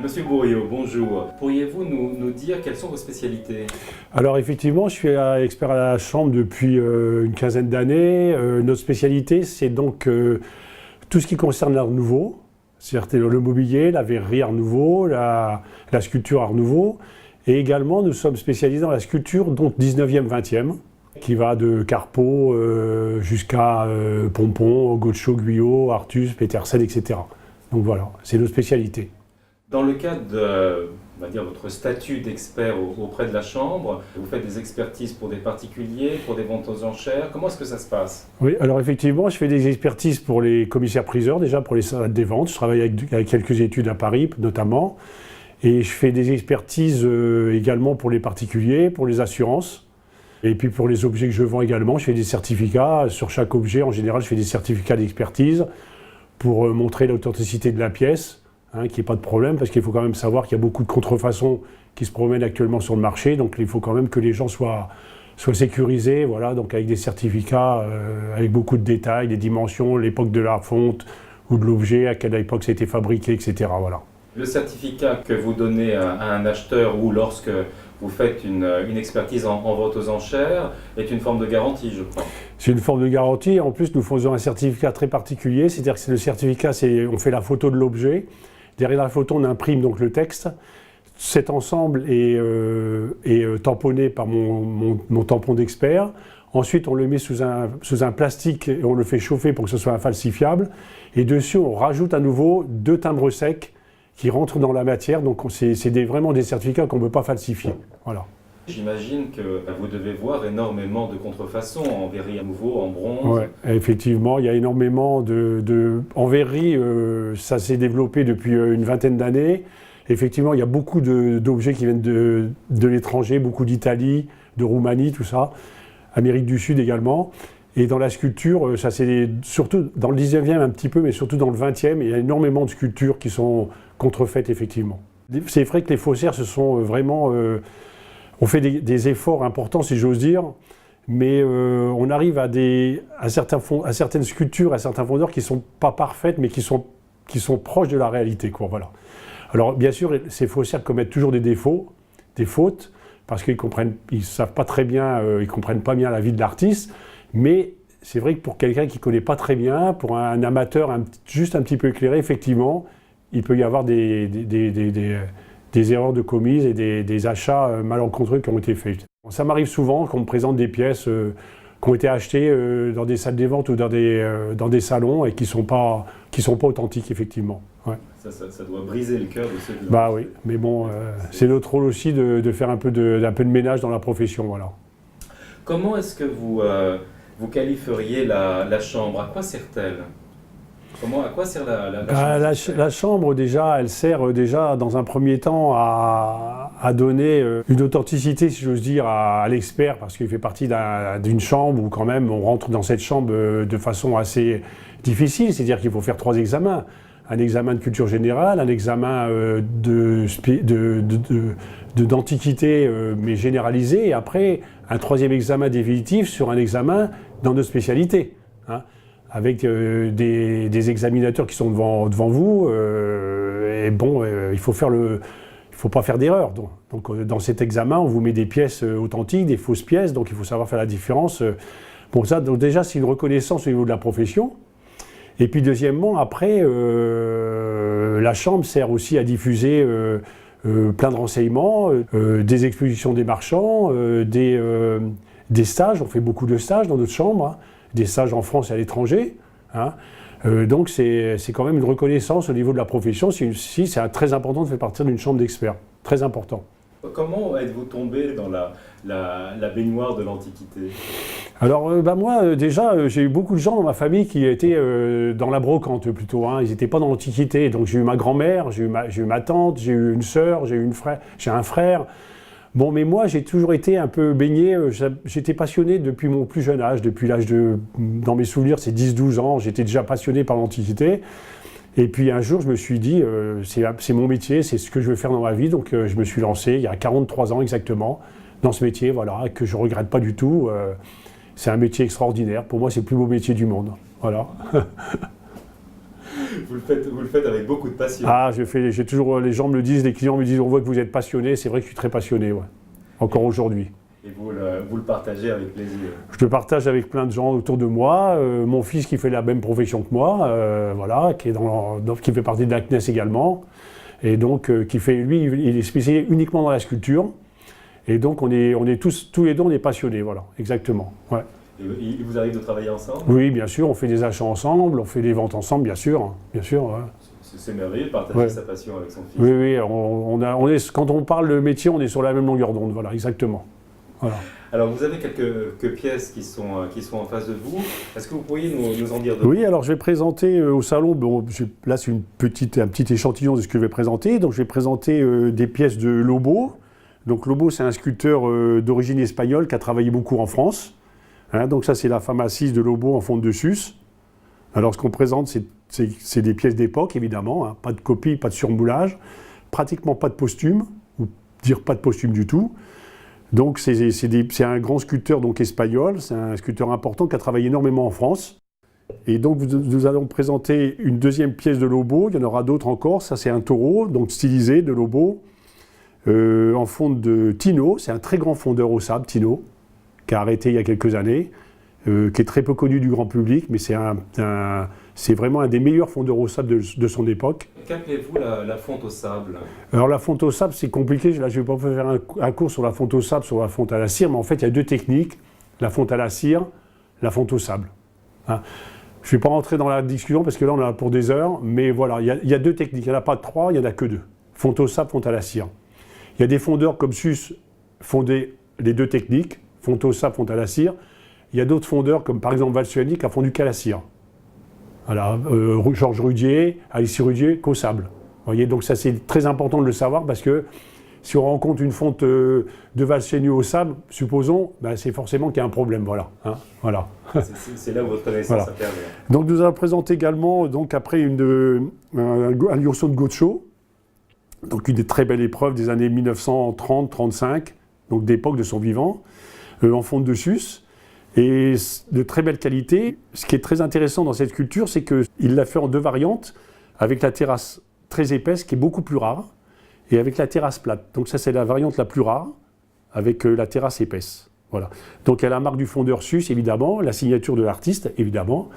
Monsieur Bourriaud, bonjour. Pourriez-vous nous dire quelles sont vos spécialités? Alors effectivement, je suis expert à la chambre depuis une quinzaine d'années. Notre spécialité, c'est donc tout ce qui concerne l'art nouveau, c'est-à-dire le mobilier, la verrerie art nouveau, la sculpture art nouveau. Et également, nous sommes spécialisés dans la sculpture, donc 19e, 20e, qui va de Carpeaux jusqu'à Pompon, Gaucho, Guyot, Artus, Petersen, etc. Donc voilà, c'est nos spécialités. Dans le cadre de, on va dire, votre statut d'expert auprès de la Chambre, vous faites des expertises pour des particuliers, pour des ventes aux enchères. Comment est-ce que ça se passe? Oui, alors effectivement, je fais des expertises pour les commissaires-priseurs, déjà pour les salles des ventes. Je travaille avec quelques études à Paris, notamment. Et je fais des expertises également pour les particuliers, pour les assurances. Et puis pour les objets que je vends également, je fais des certificats. Sur chaque objet, en général, je fais des certificats d'expertise pour montrer l'authenticité de la pièce. Qu'il n'y ait pas de problème, parce qu'il faut quand même savoir qu'il y a beaucoup de contrefaçons qui se promènent actuellement sur le marché, donc il faut quand même que les gens soient sécurisés, voilà, donc avec des certificats, avec beaucoup de détails, les dimensions, l'époque de la fonte ou de l'objet, à quelle époque ça a été fabriqué, etc. Voilà. Le certificat que vous donnez à un acheteur ou lorsque vous faites une expertise en vente aux enchères est une forme de garantie, je crois. C'est une forme de garantie. En plus, nous faisons un certificat très particulier, c'est-à-dire que le certificat, on fait la photo de l'objet. Derrière la photo, on imprime donc le texte. Cet ensemble est tamponné par mon tampon d'expert. Ensuite, on le met sous un plastique et on le fait chauffer pour que ce soit infalsifiable. Et dessus, on rajoute à nouveau 2 timbres secs qui rentrent dans la matière. Donc, c'est vraiment des certificats qu'on ne peut pas falsifier. Voilà. J'imagine que vous devez voir énormément de contrefaçons en verrerie à nouveau, en bronze. Ouais, effectivement, il y a énormément en verrerie, ça s'est développé depuis une vingtaine d'années. Effectivement, il y a beaucoup d'objets qui viennent de l'étranger, beaucoup d'Italie, de Roumanie, tout ça. Amérique du Sud également. Et dans la sculpture, ça c'est surtout dans le 19e un petit peu, mais surtout dans le 20e, il y a énormément de sculptures qui sont contrefaites, effectivement. C'est vrai que les faussaires se sont vraiment... on fait des efforts importants, si j'ose dire, mais on arrive à certaines sculptures, à certains fondeurs qui ne sont pas parfaites, mais qui sont proches de la réalité, quoi, voilà. Alors, bien sûr, ces faussaires commettent toujours des défauts, des fautes, parce qu'ils ne savent pas très bien, ils ne comprennent pas bien la vie de l'artiste, mais c'est vrai que pour quelqu'un qui ne connaît pas très bien, pour un amateur juste un petit peu éclairé, effectivement, il peut y avoir des erreurs de commises et des achats malencontreux qui ont été faits. Ça m'arrive souvent qu'on me présente des pièces qui ont été achetées dans des salles des ventes ou dans des salons et qui sont pas authentiques, effectivement. Ouais. Ça doit briser le cœur de ceux qui... Bah oui, mais bon, c'est notre rôle aussi de faire un peu de ménage dans la profession, voilà. Comment est-ce que vous qualifieriez la chambre? À quoi sert-elle? À quoi sert la chambre? La chambre, déjà, elle sert déjà dans un premier temps à donner une authenticité, si j'ose dire, à l'expert, parce qu'il fait partie d'une chambre où quand même on rentre dans cette chambre de façon assez difficile, c'est-à-dire qu'il faut faire 3 examens. Un examen de culture générale, un examen d'antiquité mais généralisé, et après un 3e examen définitif sur un examen dans nos spécialités. Avec des examinateurs qui sont devant vous, et bon, il faut pas faire d'erreur. Donc dans cet examen, on vous met des pièces authentiques, des fausses pièces, donc il faut savoir faire la différence. Bon, ça, donc déjà, c'est une reconnaissance au niveau de la profession. Et puis deuxièmement, après, la chambre sert aussi à diffuser plein de renseignements, des expositions des marchands, des stages. On fait beaucoup de stages dans notre chambre, des stages en France et à l'étranger. Donc c'est quand même une reconnaissance au niveau de la profession. C'est très important de faire partie d'une chambre d'experts, très important. Comment êtes-vous tombé dans la baignoire de l'Antiquité? Alors moi déjà j'ai eu beaucoup de gens dans ma famille qui étaient dans la brocante plutôt, ils n'étaient pas dans l'Antiquité. Donc j'ai eu ma grand-mère, j'ai eu ma tante, j'ai eu une sœur, j'ai un frère. Bon, mais moi, j'ai toujours été un peu baigné, j'étais passionné depuis mon plus jeune âge, depuis l'âge dans mes souvenirs, c'est 10-12 ans, j'étais déjà passionné par l'Antiquité. Et puis un jour, je me suis dit, c'est mon métier, c'est ce que je veux faire dans ma vie, donc je me suis lancé il y a 43 ans exactement, dans ce métier, voilà, que je ne regrette pas du tout. C'est un métier extraordinaire, pour moi, c'est le plus beau métier du monde, voilà. Vous le faites avec beaucoup de passion. Ah, j'ai toujours, les gens me le disent, les clients me disent, on voit que vous êtes passionné. C'est vrai que je suis très passionné, ouais. Encore aujourd'hui. Et vous le partagez avec plaisir. Je le partage avec plein de gens autour de moi. Mon fils qui fait la même profession que moi, voilà, qui fait partie de la CNES également. Et donc, lui, il est spécialisé uniquement dans la sculpture. Et donc, on est tous les deux, on est passionnés, voilà, exactement. Ouais. Et il vous arrive de travailler ensemble? Oui, bien sûr, on fait des achats ensemble, on fait des ventes ensemble, bien sûr. Ouais. C'est merveilleux de partager sa passion avec son fils. Oui, quand on parle de métier, on est sur la même longueur d'onde, voilà, exactement. Voilà. Alors, vous avez quelques pièces qui sont en face de vous. Est-ce que vous pourriez nous en dire deux? Oui, alors je vais présenter au salon, là c'est un petit échantillon de ce que je vais présenter. Donc je vais présenter des pièces de Lobo. Donc Lobo, c'est un sculpteur d'origine espagnole qui a travaillé beaucoup en France. Hein, donc ça, c'est la femme assise de Lobo en fonte de sus. Alors ce qu'on présente, c'est des pièces d'époque, évidemment. Hein, pas de copie, pas de surmoulage, pratiquement pas de posthume, ou dire pas de posthume du tout. Donc c'est un grand sculpteur donc, espagnol, c'est un sculpteur important qui a travaillé énormément en France. Et donc nous allons présenter une deuxième pièce de Lobo, il y en aura d'autres encore. Ça c'est un taureau, donc stylisé de Lobo, en fonte de Tino. C'est un très grand fondeur au sable, Tino, qui a arrêté il y a quelques années, qui est très peu connu du grand public, mais c'est vraiment un des meilleurs fondeurs au sable de son époque. Qu'appelez-vous la fonte au sable? Alors la fonte au sable, c'est compliqué. Là, je ne vais pas faire un cours sur la fonte au sable, sur la fonte à la cire, mais en fait, il y a deux techniques, la fonte à la cire, la fonte au sable. Hein. Je ne vais pas rentrer dans la discussion, parce que là, on en a pour des heures, mais voilà, il y a deux techniques. Il n'y en a pas trois, il n'y en a que deux. Fonte au sable, fonte à la cire. Il y a des fondeurs comme Sus fondaient les deux techniques, fonte au sable, fonte à la cire. Il y a d'autres fondeurs, comme par exemple Valsuani, qui a fondu qu'à la cire. Voilà, Georges Rudier, Alexis Rudier, qu'au sable. Vous voyez, donc ça c'est très important de le savoir parce que si on rencontre une fonte de Valsuani au sable, supposons, ben, c'est forcément qu'il y a un problème. Voilà. Hein, voilà. C'est là où votre connaissance intervient. Donc nous allons présenter également, donc, après un lionceau de Gaucho, donc une des très belles épreuves des années 1930-35, donc d'époque de son vivant, en fonte de sus. Et de très belle qualité. Ce qui est très intéressant dans cette sculpture, c'est qu'il l'a fait en deux variantes, avec la terrasse très épaisse, qui est beaucoup plus rare, et avec la terrasse plate. Donc ça, c'est la variante la plus rare, avec la terrasse épaisse. Voilà. Donc il y a la marque du fondeur Sus, évidemment, la signature de l'artiste, évidemment.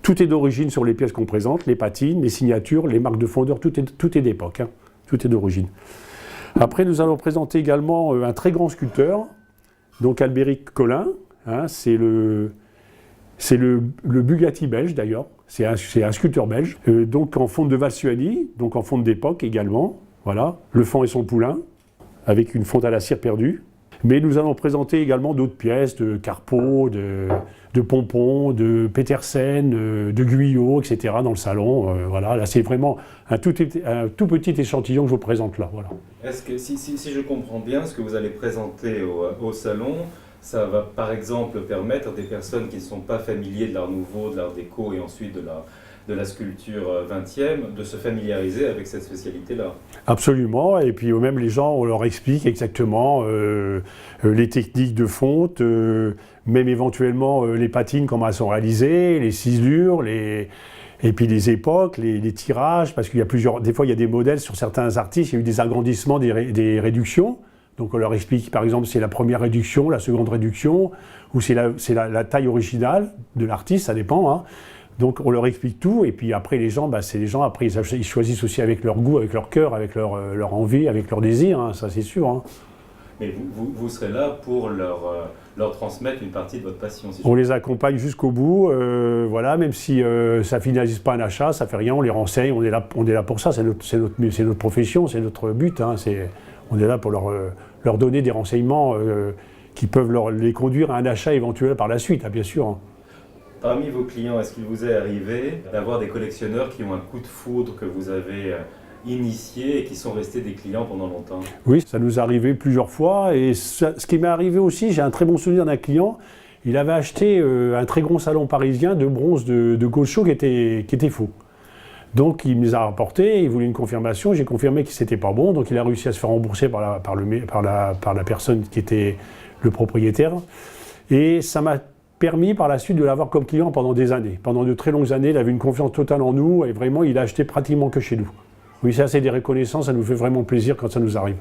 Tout est d'origine sur les pièces qu'on présente, les patines, les signatures, les marques de fondeur, tout est d'époque, hein. Tout est d'origine. Après, nous allons présenter également un très grand sculpteur, donc Albéric Collin. Hein, c'est le Bugatti belge d'ailleurs, c'est un sculpteur belge, donc en fonte de Valsuani, donc en fonte d'époque également, voilà, Le Fan et son poulain, avec une fonte à la cire perdue. Mais nous allons présenter également d'autres pièces de Carpeaux, de Pompon, de Petersen, de Guyot, etc. dans le salon. Voilà, là c'est vraiment un tout petit échantillon que je vous présente là. Voilà. Est-ce que si je comprends bien, ce que vous allez présenter au salon, ça va par exemple permettre à des personnes qui ne sont pas familiers de l'art nouveau, de l'art déco et ensuite de la sculpture 20e, de se familiariser avec cette spécialité-là. Absolument, et puis même les gens, on leur explique exactement les techniques de fonte, même éventuellement les patines, comment elles sont réalisées, les ciselures, et puis les époques, les tirages, parce qu'il y a des fois il y a des modèles sur certains artistes, il y a eu des agrandissements, des réductions. Donc on leur explique par exemple c'est la première réduction, la seconde réduction, ou c'est la taille originale de l'artiste, ça dépend. Hein. Donc on leur explique tout, et puis après les gens, après ils choisissent aussi avec leur goût, avec leur cœur, avec leur envie, avec leur désir, hein, ça c'est sûr. Hein. Mais vous serez là pour leur transmettre une partie de votre passion. Si on les accompagne jusqu'au bout, voilà, même si ça ne finalise pas un achat, ça ne fait rien, on les renseigne, on est là pour ça, c'est notre profession, c'est notre but. Hein, on est là pour leur donner des renseignements qui peuvent les conduire à un achat éventuel par la suite, hein, bien sûr. Hein. Parmi vos clients, est-ce qu'il vous est arrivé d'avoir des collectionneurs qui ont un coup de foudre que vous avez initié et qui sont restés des clients pendant longtemps? Oui, ça nous est arrivé plusieurs fois. Et ce qui m'est arrivé aussi, j'ai un très bon souvenir d'un client. Il avait acheté un très grand salon parisien de bronze de Gaucho qui était faux. Donc il me les a rapportés, il voulait une confirmation, j'ai confirmé que c'était pas bon, donc il a réussi à se faire rembourser par la personne qui était le propriétaire. Et ça m'a permis par la suite de l'avoir comme client pendant des années. Pendant de très longues années, il avait une confiance totale en nous et vraiment, il a acheté pratiquement que chez nous. Oui, ça, c'est des reconnaissances, ça nous fait vraiment plaisir quand ça nous arrive.